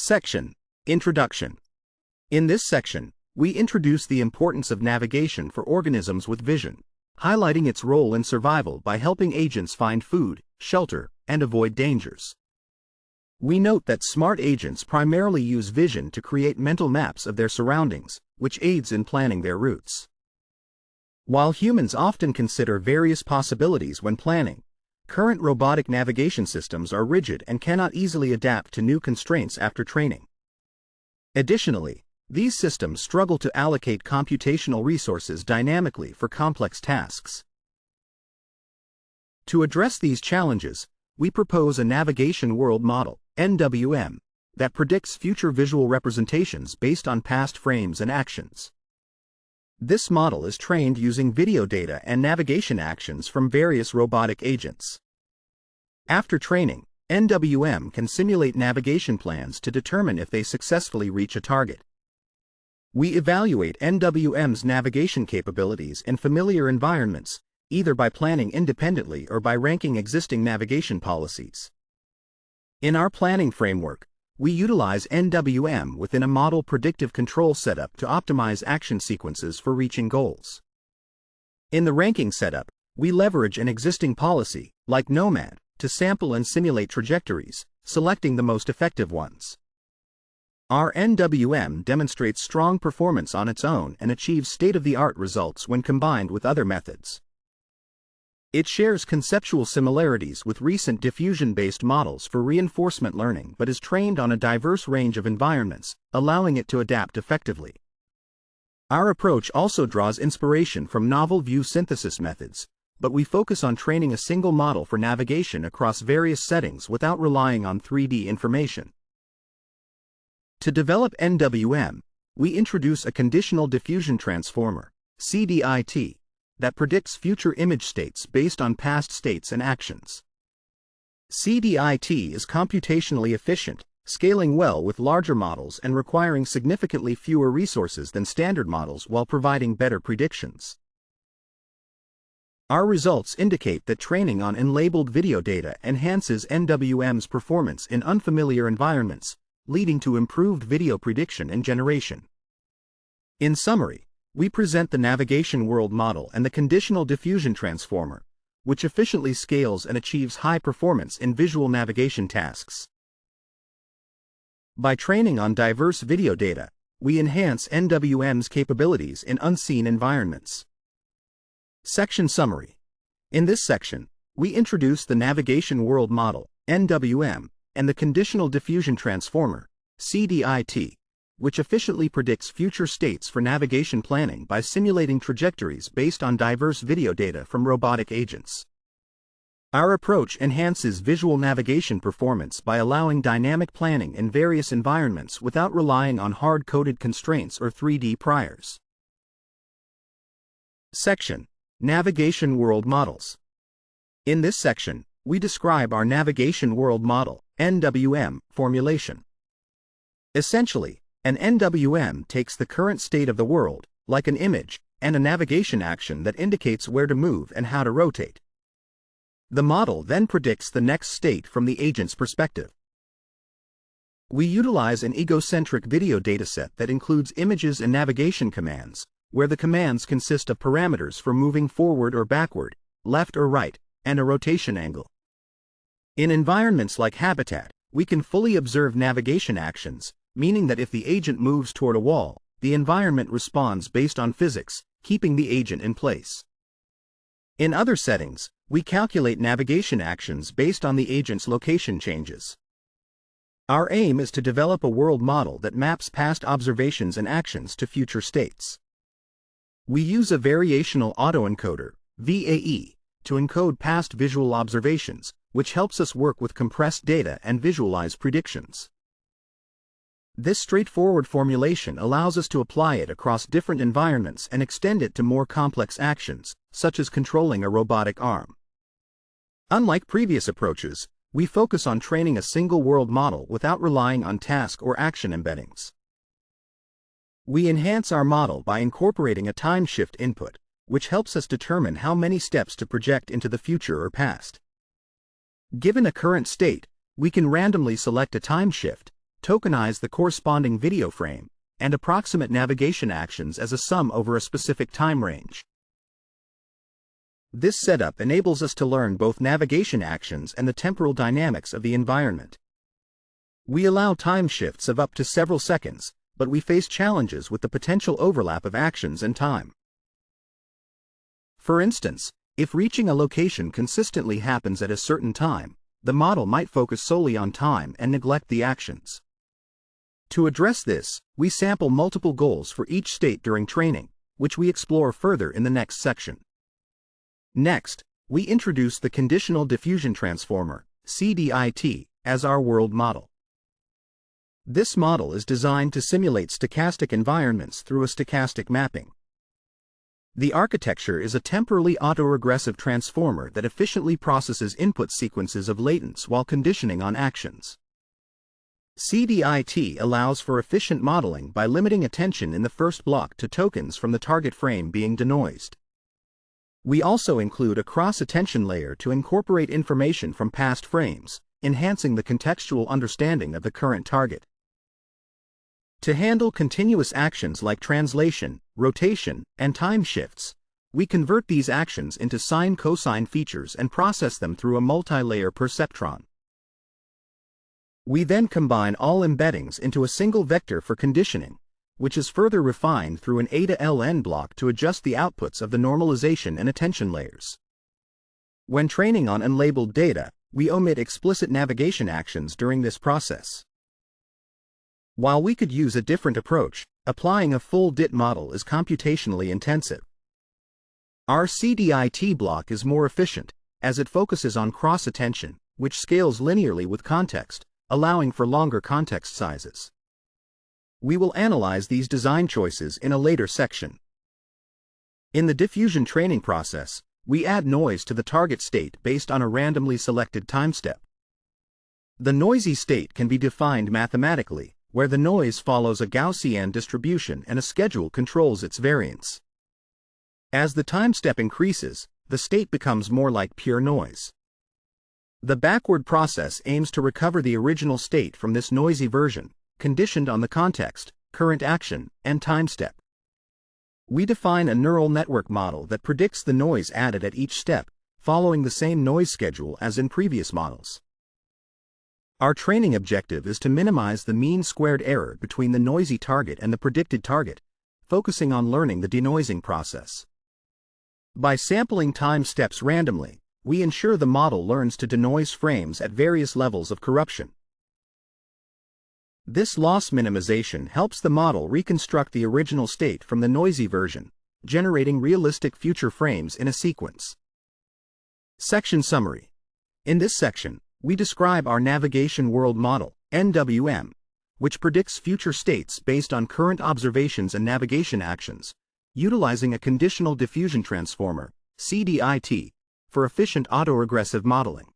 Section: Introduction. In this section, we introduce the importance of navigation for organisms with vision, highlighting its role in survival by helping agents find food, shelter, and avoid dangers. We note that smart agents primarily use vision to create mental maps of their surroundings, which aids in planning their routes. While humans often consider various possibilities when planning, current robotic navigation systems are rigid and cannot easily adapt to new constraints after training. Additionally, these systems struggle to allocate computational resources dynamically for complex tasks. To address these challenges, we propose a Navigation World Model, NWM, that predicts future visual representations based on past frames and actions. This model is trained using video data and navigation actions from various robotic agents. After training, NWM can simulate navigation plans to determine if they successfully reach a target. We evaluate NWM's navigation capabilities in familiar environments, either by planning independently or by ranking existing navigation policies. In our planning framework, we utilize NWM within a model predictive control setup to optimize action sequences for reaching goals. In the ranking setup, we leverage an existing policy, like Nomad, to sample and simulate trajectories, selecting the most effective ones. Our NWM demonstrates strong performance on its own and achieves state-of-the-art results when combined with other methods. It shares conceptual similarities with recent diffusion-based models for reinforcement learning but is trained on a diverse range of environments, allowing it to adapt effectively. Our approach also draws inspiration from novel view synthesis methods, but we focus on training a single model for navigation across various settings without relying on 3D information. To develop NWM, we introduce a conditional diffusion transformer, CDIT, that predicts future image states based on past states and actions. CDIT is computationally efficient, scaling well with larger models and requiring significantly fewer resources than standard models while providing better predictions. Our results indicate that training on unlabeled video data enhances NWM's performance in unfamiliar environments, leading to improved video prediction and generation. In summary, we present the Navigation World Model and the Conditional Diffusion Transformer, which efficiently scales and achieves high performance in visual navigation tasks. By training on diverse video data, we enhance NWM's capabilities in unseen environments. Section Summary. In this section, we introduce the Navigation World Model, NWM, and the Conditional Diffusion Transformer, CDIT, which efficiently predicts future states for navigation planning by simulating trajectories based on diverse video data from robotic agents. Our approach enhances visual navigation performance by allowing dynamic planning in various environments without relying on hard-coded constraints or 3D priors. Section: Navigation World Models. In this section, we describe our Navigation World Model, NWM, formulation. Essentially, an NWM takes the current state of the world, like an image, and a navigation action that indicates where to move and how to rotate. The model then predicts the next state from the agent's perspective. We utilize an egocentric video dataset that includes images and navigation commands, where the commands consist of parameters for moving forward or backward, left or right, and a rotation angle. In environments like Habitat, we can fully observe navigation actions, meaning that if the agent moves toward a wall, the environment responds based on physics, keeping the agent in place. In other settings, we calculate navigation actions based on the agent's location changes. Our aim is to develop a world model that maps past observations and actions to future states. We use a variational autoencoder, VAE, to encode past visual observations, which helps us work with compressed data and visualize predictions. This straightforward formulation allows us to apply it across different environments and extend it to more complex actions, such as controlling a robotic arm. Unlike previous approaches, we focus on training a single world model without relying on task or action embeddings. We enhance our model by incorporating a time shift input, which helps us determine how many steps to project into the future or past. Given a current state, we can randomly select a time shift, tokenize the corresponding video frame, and approximate navigation actions as a sum over a specific time range. This setup enables us to learn both navigation actions and the temporal dynamics of the environment. We allow time shifts of up to several seconds, but we face challenges with the potential overlap of actions and time. For instance, if reaching a location consistently happens at a certain time, the model might focus solely on time and neglect the actions. To address this, we sample multiple goals for each state during training, which we explore further in the next section. Next, we introduce the Conditional Diffusion Transformer, CDIT, as our world model. This model is designed to simulate stochastic environments through a stochastic mapping. The architecture is a temporally autoregressive transformer that efficiently processes input sequences of latents while conditioning on actions. CDIT allows for efficient modeling by limiting attention in the first block to tokens from the target frame being denoised. We also include a cross-attention layer to incorporate information from past frames, enhancing the contextual understanding of the current target. To handle continuous actions like translation, rotation, and time shifts, we convert these actions into sine-cosine features and process them through a multi-layer perceptron. We then combine all embeddings into a single vector for conditioning, which is further refined through an A-to-LN block to adjust the outputs of the normalization and attention layers. When training on unlabeled data, we omit explicit navigation actions during this process. While we could use a different approach, applying a full DIT model is computationally intensive. Our CDIT block is more efficient, as it focuses on cross-attention, which scales linearly with context, allowing for longer context sizes. We will analyze these design choices in a later section. In the diffusion training process, we add noise to the target state based on a randomly selected time step. The noisy state can be defined mathematically, where the noise follows a Gaussian distribution and a schedule controls its variance. As the time step increases, the state becomes more like pure noise. The backward process aims to recover the original state from this noisy version, conditioned on the context, current action, and time step. We define a neural network model that predicts the noise added at each step, following the same noise schedule as in previous models. Our training objective is to minimize the mean squared error between the noisy target and the predicted target, focusing on learning the denoising process. By sampling time steps randomly, we ensure the model learns to denoise frames at various levels of corruption. This loss minimization helps the model reconstruct the original state from the noisy version, generating realistic future frames in a sequence. Section Summary. In this section, we describe our Navigation World Model, NWM, which predicts future states based on current observations and navigation actions, utilizing a Conditional Diffusion Transformer, CDIT, for efficient autoregressive modeling.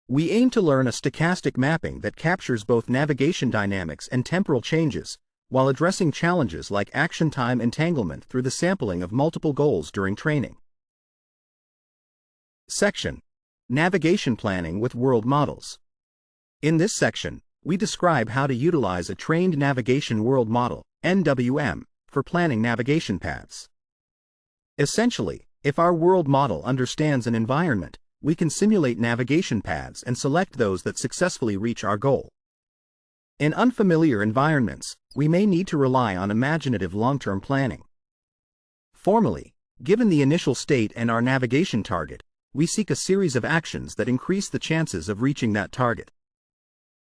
We aim to learn a stochastic mapping that captures both navigation dynamics and temporal changes, while addressing challenges like action time entanglement through the sampling of multiple goals during training. Section: Navigation Planning with World Models. In this section, we describe how to utilize a trained navigation world model, NWM, for planning navigation paths. Essentially, if our world model understands an environment, we can simulate navigation paths and select those that successfully reach our goal. In unfamiliar environments, we may need to rely on imaginative long-term planning. Formally, given the initial state and our navigation target, we seek a series of actions that increase the chances of reaching that target.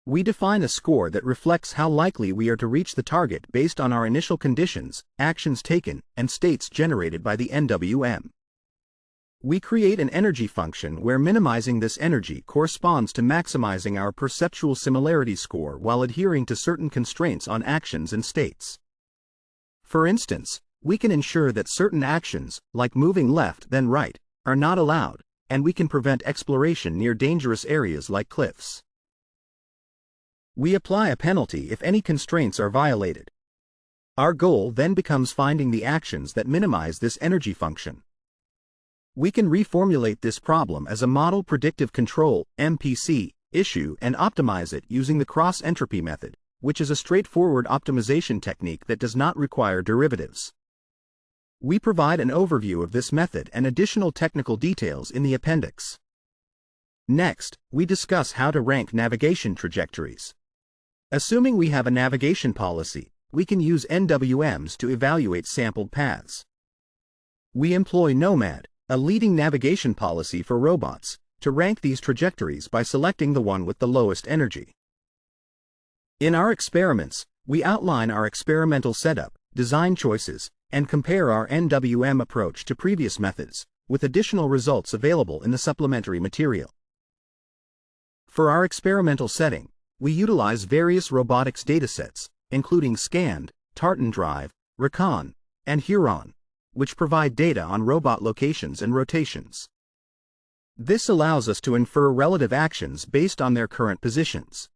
We define a score that reflects how likely we are to reach the target based on our initial conditions, actions taken, and states generated by the NWM. We create an energy function where minimizing this energy corresponds to maximizing our perceptual similarity score while adhering to certain constraints on actions and states. For instance, we can ensure that certain actions, like moving left then right, are not allowed, and we can prevent exploration near dangerous areas like cliffs. We apply a penalty if any constraints are violated. Our goal then becomes finding the actions that minimize this energy function. We can reformulate this problem as a Model Predictive Control (MPC) issue, and optimize it using the cross-entropy method, which is a straightforward optimization technique that does not require derivatives. We provide an overview of this method and additional technical details in the appendix. Next, we discuss how to rank navigation trajectories. Assuming we have a navigation policy, we can use NWMs to evaluate sampled paths. We employ Nomad, a leading navigation policy for robots, to rank these trajectories by selecting the one with the lowest energy. In our experiments, we outline our experimental setup, design choices, and compare our NWM approach to previous methods, with additional results available in the supplementary material. For our experimental setting, we utilize various robotics datasets, including Scand, Tartan Drive, Recon, and Huron, which provide data on robot locations and rotations. This allows us to infer relative actions based on their current positions.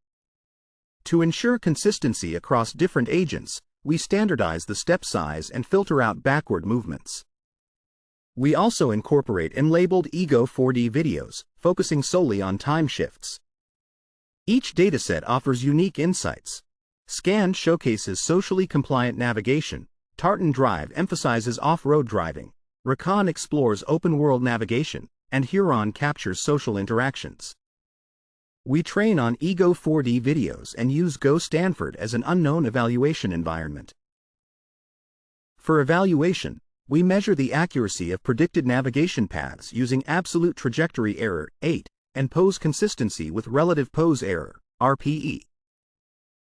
To ensure consistency across different agents, we standardize the step size and filter out backward movements. We also incorporate unlabeled Ego 4D videos, focusing solely on time shifts. Each dataset offers unique insights. Scand showcases socially compliant navigation, Tartan Drive emphasizes off-road driving, Recon explores open-world navigation, and Huron captures social interactions. We train on Ego 4D videos and use Go Stanford as an unknown evaluation environment. For evaluation, we measure the accuracy of predicted navigation paths using absolute trajectory error, 8, and pose consistency with relative pose error, RPE.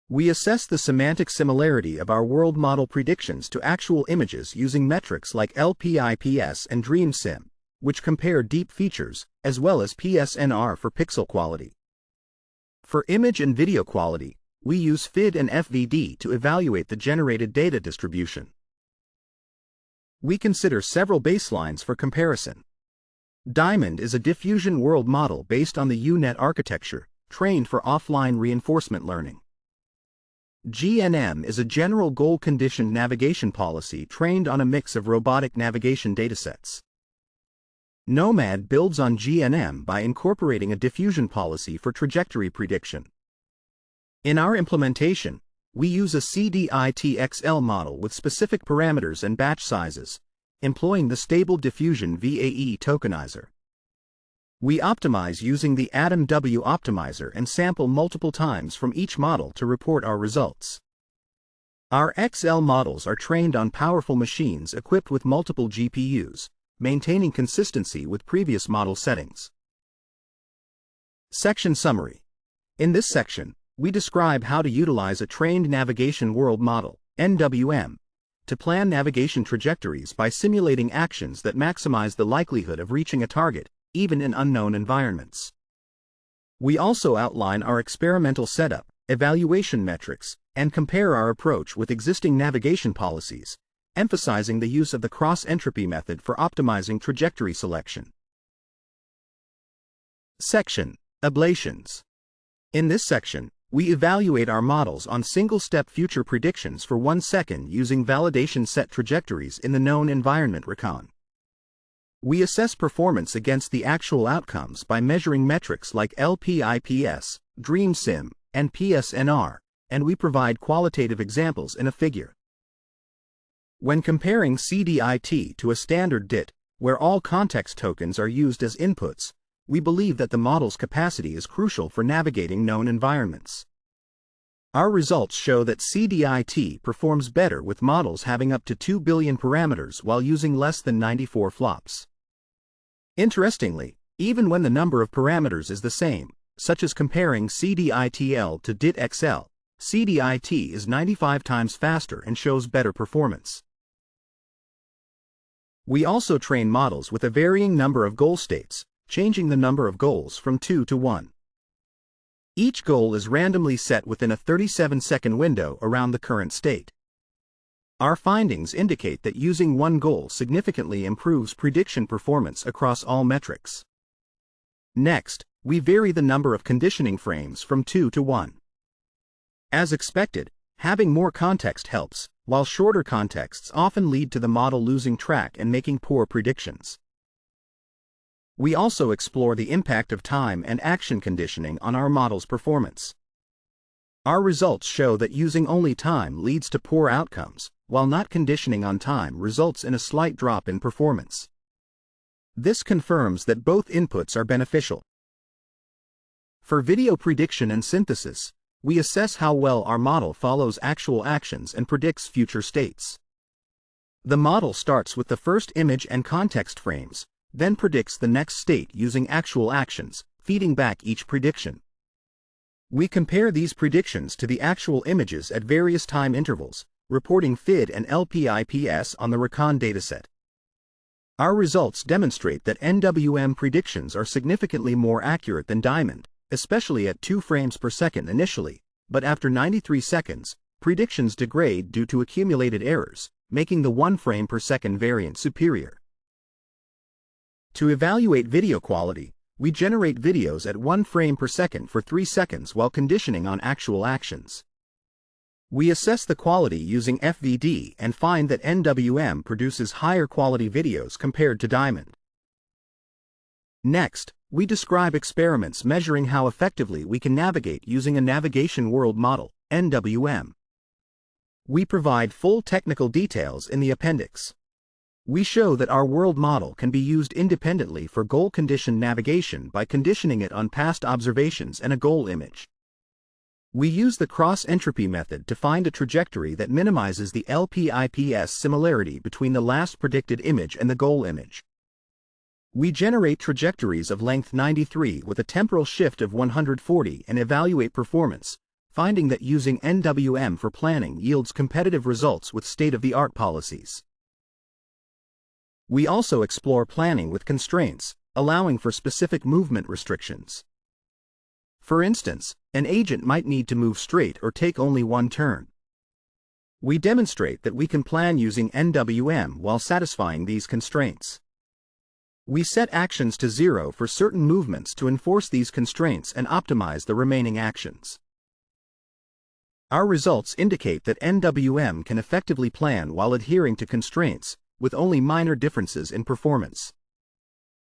We assess the semantic similarity of our world model predictions to actual images using metrics like LPIPS and DreamSim, which compare deep features, as well as PSNR for pixel quality. For image and video quality, we use FID and FVD to evaluate the generated data distribution. We consider several baselines for comparison. Diamond is a diffusion world model based on the U-Net architecture, trained for offline reinforcement learning. GNM is a general goal-conditioned navigation policy trained on a mix of robotic navigation datasets. Nomad builds on GNM by incorporating a diffusion policy for trajectory prediction. In our implementation, we use a CDITXL model with specific parameters and batch sizes, employing the Stable Diffusion VAE tokenizer. We optimize using the AtomW optimizer and sample multiple times from each model to report our results. Our XL models are trained on powerful machines equipped with multiple GPUs, maintaining consistency with previous model settings. Section Summary. In this section, we describe how to utilize a Trained Navigation World Model, NWM, to plan navigation trajectories by simulating actions that maximize the likelihood of reaching a target, even in unknown environments. We also outline our experimental setup, evaluation metrics, and compare our approach with existing navigation policies, emphasizing the use of the cross-entropy method for optimizing trajectory selection. Section: Ablations. In this section, we evaluate our models on single-step future predictions for 1 second using validation set trajectories in the known environment Recon. We assess performance against the actual outcomes by measuring metrics like LPIPS, DreamSim, and PSNR, and we provide qualitative examples in a figure. When comparing CDIT to a standard DIT, where all context tokens are used as inputs, we believe that the model's capacity is crucial for navigating known environments. Our results show that CDIT performs better with models having up to 2 billion parameters while using less than 94 flops. Interestingly, even when the number of parameters is the same, such as comparing CDITL to DIT-XL, CDIT is 95 times faster and shows better performance. We also train models with a varying number of goal states, changing the number of goals from 2 to 1. Each goal is randomly set within a 37-second window around the current state. Our findings indicate that using one goal significantly improves prediction performance across all metrics. Next, we vary the number of conditioning frames from 2 to 1. As expected, having more context helps, while shorter contexts often lead to the model losing track and making poor predictions. We also explore the impact of time and action conditioning on our model's performance. Our results show that using only time leads to poor outcomes, while not conditioning on time results in a slight drop in performance. This confirms that both inputs are beneficial. For video prediction and synthesis, we assess how well our model follows actual actions and predicts future states. The model starts with the first image and context frames, then predicts the next state using actual actions, feeding back each prediction. We compare these predictions to the actual images at various time intervals, reporting FID and LPIPS on the Recon dataset. Our results demonstrate that NWM predictions are significantly more accurate than Diamond, especially at 2 frames per second initially, but after 93 seconds, predictions degrade due to accumulated errors, making the 1 frame per second variant superior. To evaluate video quality, we generate videos at 1 frame per second for 3 seconds while conditioning on actual actions. We assess the quality using FVD and find that NWM produces higher quality videos compared to Diamond. Next, we describe experiments measuring how effectively we can navigate using a navigation world model, NWM. We provide full technical details in the appendix. We show that our world model can be used independently for goal-conditioned navigation by conditioning it on past observations and a goal image. We use the cross-entropy method to find a trajectory that minimizes the LPIPS similarity between the last predicted image and the goal image. We generate trajectories of length 93 with a temporal shift of 140 and evaluate performance, finding that using NWM for planning yields competitive results with state-of-the-art policies. We also explore planning with constraints, allowing for specific movement restrictions. For instance, an agent might need to move straight or take only 1 turn. We demonstrate that we can plan using NWM while satisfying these constraints. We set actions to 0 for certain movements to enforce these constraints and optimize the remaining actions. Our results indicate that NWM can effectively plan while adhering to constraints, with only minor differences in performance.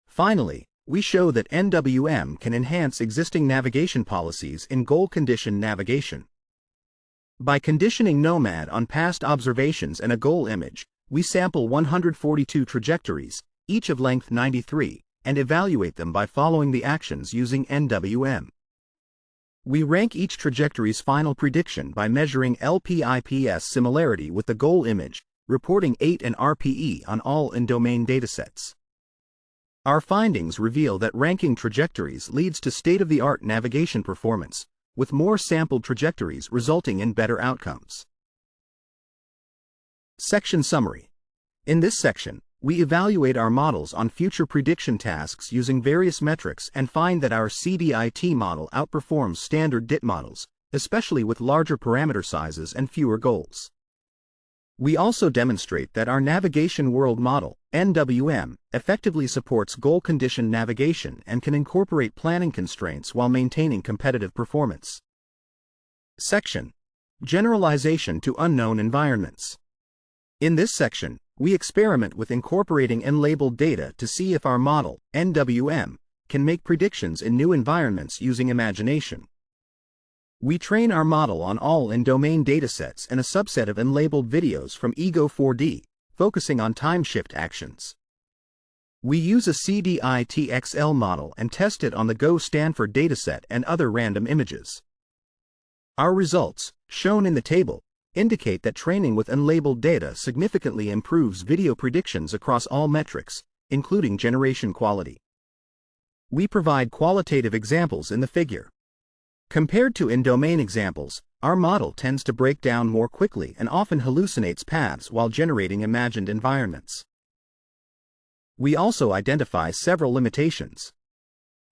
Finally, we show that NWM can enhance existing navigation policies in goal-conditioned navigation. By conditioning Nomad on past observations and a goal image, we sample 142 trajectories, each of length 93, and evaluate them by following the actions using NWM. We rank each trajectory's final prediction by measuring LPIPS similarity with the goal image, reporting 8 and RPE on all in-domain datasets. Our findings reveal that ranking trajectories leads to state-of-the-art navigation performance, with more sampled trajectories resulting in better outcomes. Section Summary. In this section, we evaluate our models on future prediction tasks using various metrics and find that our CDIT model outperforms standard DIT models, especially with larger parameter sizes and fewer goals. We also demonstrate that our navigation world model, NWM, effectively supports goal-conditioned navigation and can incorporate planning constraints while maintaining competitive performance. Section: Generalization to unknown environments. In this section, we experiment with incorporating unlabeled data to see if our model, NWM, can make predictions in new environments using imagination. We train our model on all in-domain datasets and a subset of unlabeled videos from Ego4D, focusing on time-shift actions. We use a CDIT-XL model and test it on the Go Stanford dataset and other random images. Our results, shown in the table, indicate that training with unlabeled data significantly improves video predictions across all metrics, including generation quality. We provide qualitative examples in the figure. Compared to in-domain examples, our model tends to break down more quickly and often hallucinates paths while generating imagined environments. We also identify several limitations.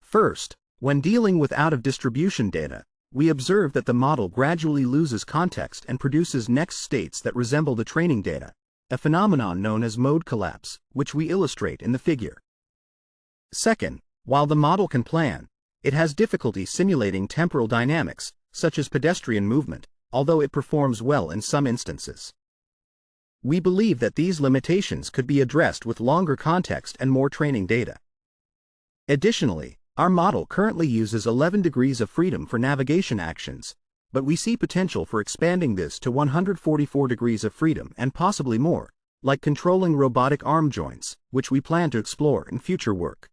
First, when dealing with out-of-distribution data, we observe that the model gradually loses context and produces next states that resemble the training data, a phenomenon known as mode collapse, which we illustrate in the figure. Second, while the model can plan, it has difficulty simulating temporal dynamics, such as pedestrian movement, although it performs well in some instances. We believe that these limitations could be addressed with longer context and more training data. Additionally, our model currently uses 11 degrees of freedom for navigation actions, but we see potential for expanding this to 144 degrees of freedom and possibly more, like controlling robotic arm joints, which we plan to explore in future work.